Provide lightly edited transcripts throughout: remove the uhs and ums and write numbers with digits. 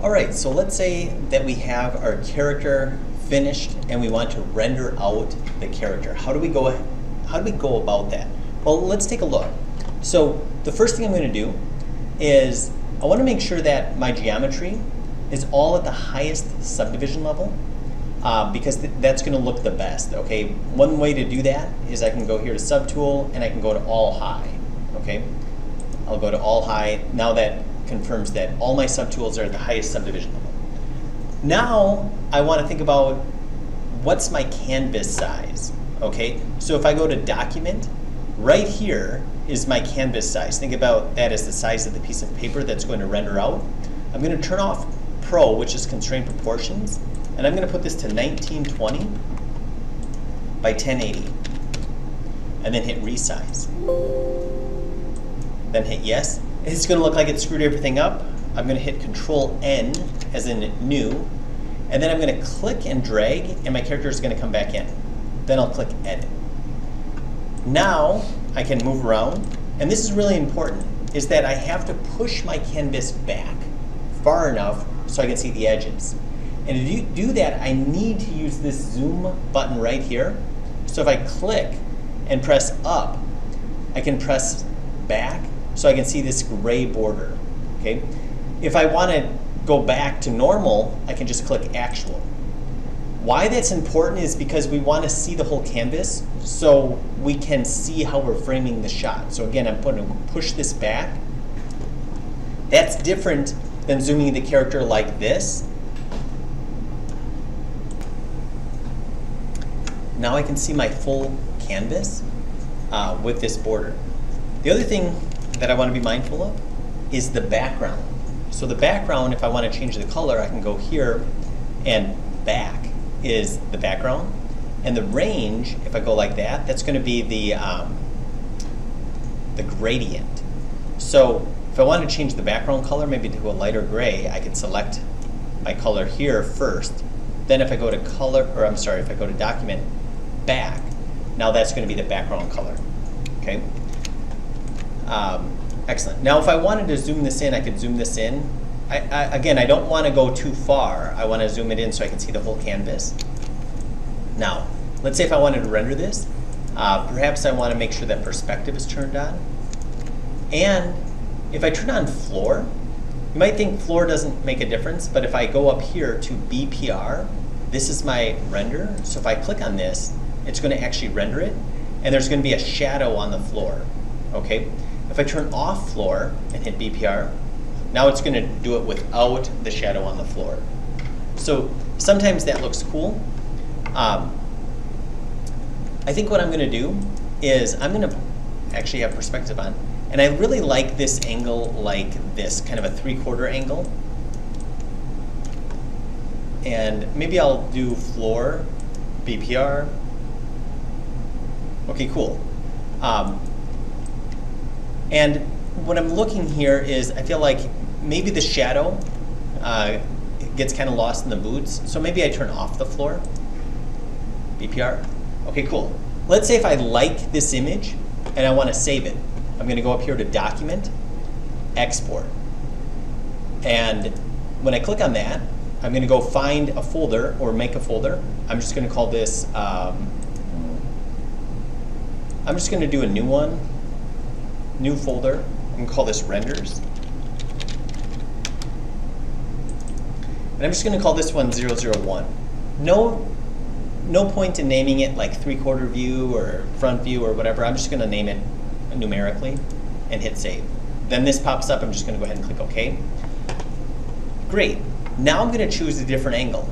All right, so let's say that we have our character finished and we want to render out the character. How do we go about that? Well, let's take a look. So the first thing I'm going to do is I want to make sure that my geometry is all at the highest subdivision level because that's going to look the best. Okay, one way to do that is I can go here to Subtool and I can go to All High. Okay, I'll go to All High. Now that confirms that all my subtools are at the highest subdivision level. Now I want to think about what's my canvas size. Okay, so if I go to Document, right here is my canvas size. Think about that as the size of the piece of paper that's going to render out. I'm going to turn off Pro, which is Constraint Proportions, and I'm going to put this to 1920 by 1080, and then hit Resize. Then hit Yes. It's going to look like it screwed everything up. I'm going to hit Control N, as in New, and then I'm going to click and drag, and my character is going to come back in. Then I'll click Edit. Now I can move around, and this is really important, is that I have to push my canvas back far enough so I can see the edges. And to do that, I need to use this Zoom button right here. So if I click and press up, I can press back so I can see this gray border. Okay? If I want to go back to normal, I can just click Actual. Why that's important is because we want to see the whole canvas so we can see how we're framing the shot. So again, I'm going to push this back. That's different than zooming the character like this. Now I can see my full canvas with this border. The other thing that I want to be mindful of is the background. So the background, if I want to change the color, I can go here, and back is the background. And the range, if I go like that, that's going to be the gradient. So if I want to change the background color, maybe to a lighter gray, I can select my color here first. Then if I go to color, or I'm sorry, if I go to Document, Back, now that's going to be the background color. Okay. Excellent. Now if I wanted to zoom this in, I could zoom this in. Again, I don't want to go too far. I want to zoom it in so I can see the whole canvas. Now, let's say if I wanted to render this, perhaps I want to make sure that perspective is turned on. And if I turn on floor, you might think floor doesn't make a difference, but if I go up here to BPR, this is my render. So if I click on this, it's going to actually render it, and there's going to be a shadow on the floor. Okay. If I turn off floor and hit BPR, now it's going to do it without the shadow on the floor. So sometimes that looks cool. I think what I'm going to do is I'm going to actually have perspective on, and I really like this angle like this, kind of a 3/4 angle. And maybe I'll do floor, BPR. Okay, cool. And what I'm looking here is I feel like maybe the shadow gets kind of lost in the boots. So maybe I turn off the floor. BPR. Okay, cool. Let's say if I like this image and I want to save it. I'm going to go up here to Document, Export. And when I click on that, I'm going to go find a folder or make a folder. I'm just going to call this, I'm just going to do a new one. New folder. I'm going to call this Renders. And I'm just going to call this one 001. No point in naming it like 3/4 view or front view or whatever. I'm just going to name it numerically and hit Save. Then this pops up. I'm just going to go ahead and click OK. Great. Now I'm going to choose a different angle.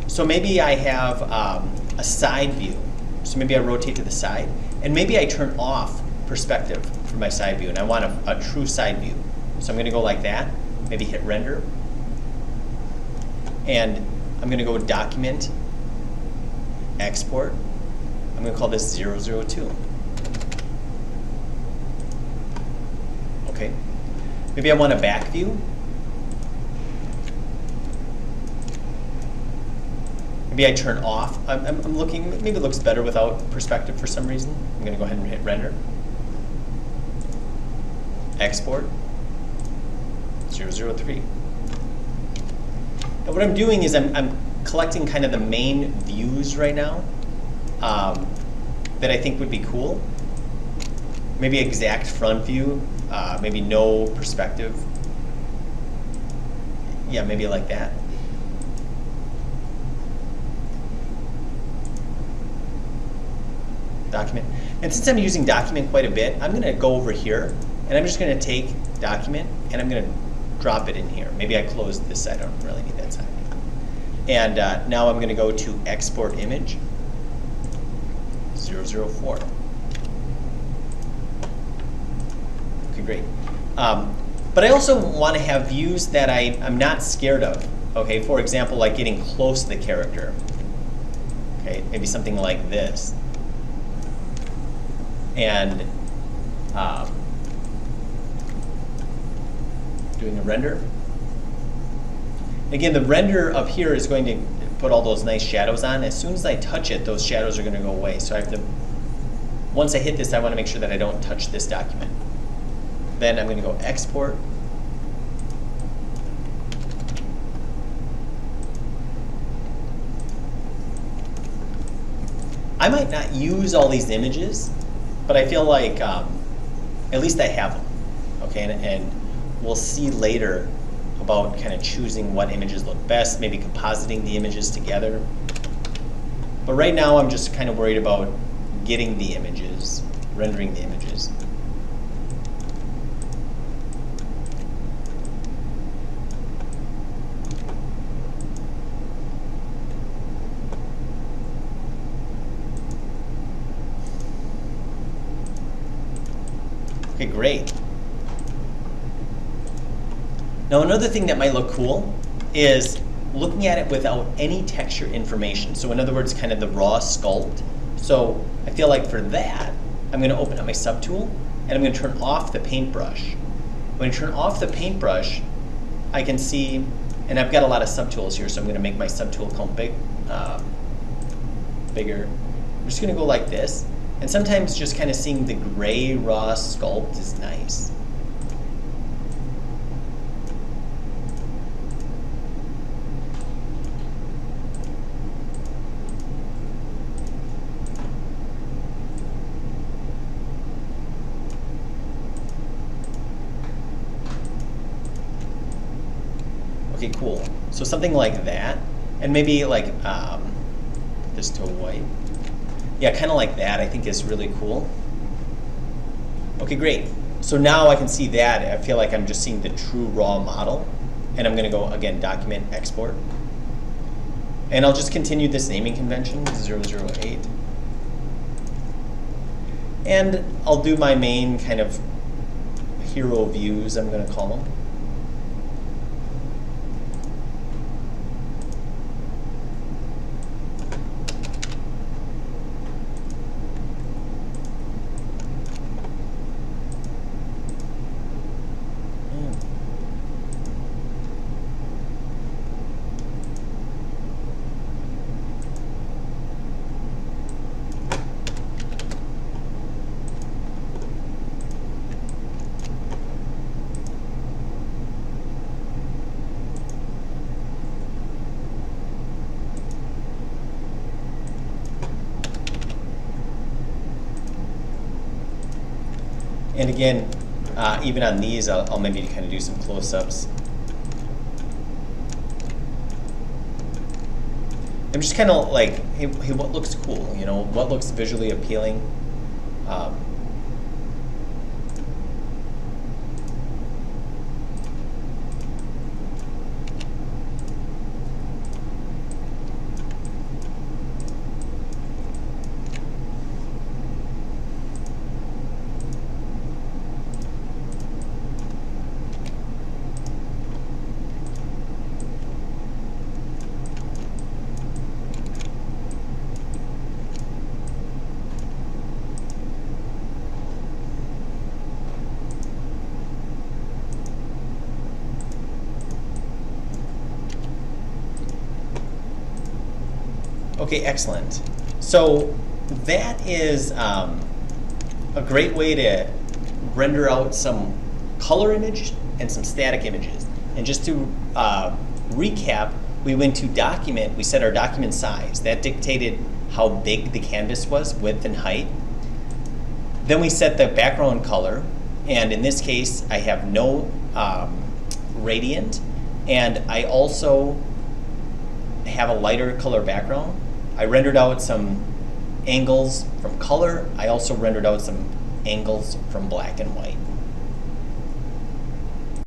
So maybe I have a side view. So maybe I rotate to the side. And maybe I turn off perspective for my side view, and I want a true side view. So I'm going to go like that, maybe hit Render, and I'm going to go Document, Export. I'm going to call this 002. Okay. Maybe I want a back view. Maybe I turn off. I'm looking, maybe it looks better without perspective for some reason. I'm going to go ahead and hit Render. Export, 003. And what I'm doing is I'm collecting kind of the main views right now that I think would be cool. Maybe exact front view, maybe no perspective. Yeah, maybe like that. Document. And since I'm using document quite a bit, I'm going to go over here and I'm just going to take document and I'm going to drop it in here. Maybe I closed this side. I don't really need that side. And now I'm going to go to export image 004. Okay, great. But I also want to have views that I'm not scared of. Okay, for example, like getting close to the character. Okay, maybe something like this. And doing a render. Again, the render up here is going to put all those nice shadows on. As soon as I touch it, those shadows are going to go away. So I have to, once I hit this, I want to make sure that I don't touch this document. Then I'm going to go export. I might not use all these images, but I feel like at least I have them. Okay, and we'll see later about kind of choosing what images look best, maybe compositing the images together. But right now I'm just kind of worried about getting the images, rendering the images. Okay, great. Now another thing that might look cool is looking at it without any texture information. So in other words, kind of the raw sculpt. So I feel like for that, I'm going to open up my subtool and I'm going to turn off the paintbrush. When I turn off the paintbrush, I can see, and I've got a lot of subtools here, so I'm going to make my subtool count bigger. I'm just going to go like this. And sometimes just kind of seeing the gray raw sculpt is nice. Okay, cool. So something like that, and maybe like this to white. Yeah, kind of like that I think is really cool. Okay, great. So now I can see that. I feel like I'm just seeing the true raw model. And I'm going to go, again, document, export. And I'll just continue this naming convention, 008. And I'll do my main kind of hero views, I'm going to call them. And again, even on these, I'll maybe kind of do some close-ups. I'm just kind of like, hey, what looks cool? You know, what looks visually appealing? Okay, excellent. So that is a great way to render out some color image and some static images. And just to recap, We went to document, we set our document size. That dictated how big the canvas was, width and height. Then we set the background color, and in this case I have no gradient, and I also have a lighter color background. I rendered out some angles from color. I also rendered out some angles from black and white.